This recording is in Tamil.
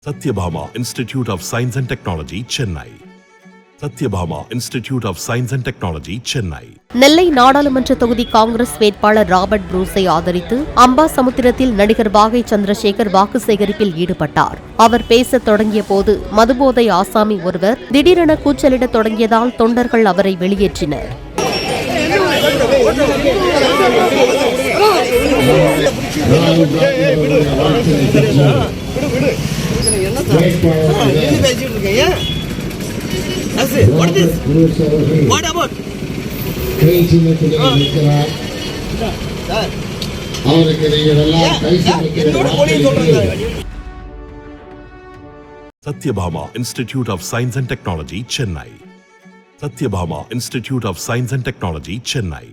Satyabhama Institute of Science and Technology, Chennai. Satyabhama Institute of Science and Technology, Chennai. நெல்லை நாடாளுமன்ற தொகுதி காங்கிரஸ் வேட்பாளர் ராபர்ட் புரூஸை ஆதரித்து அம்பாசமுத்திரத்தில் நடிகர் வாகை சந்திரசேகர் வாக்கு சேகரிப்பில் ஈடுபட்டார். அவர் பேசத் தொடங்கிய போது மதுபோதை ஆசாமி ஒருவர் திடீரென கூச்சலிடத் தொடங்கியதால் தொண்டர்கள் அவரை வெளியேற்றினர். Satyabhama Institute of Science and Technology, Chennai. Satyabhama Institute of Science and Technology, Chennai.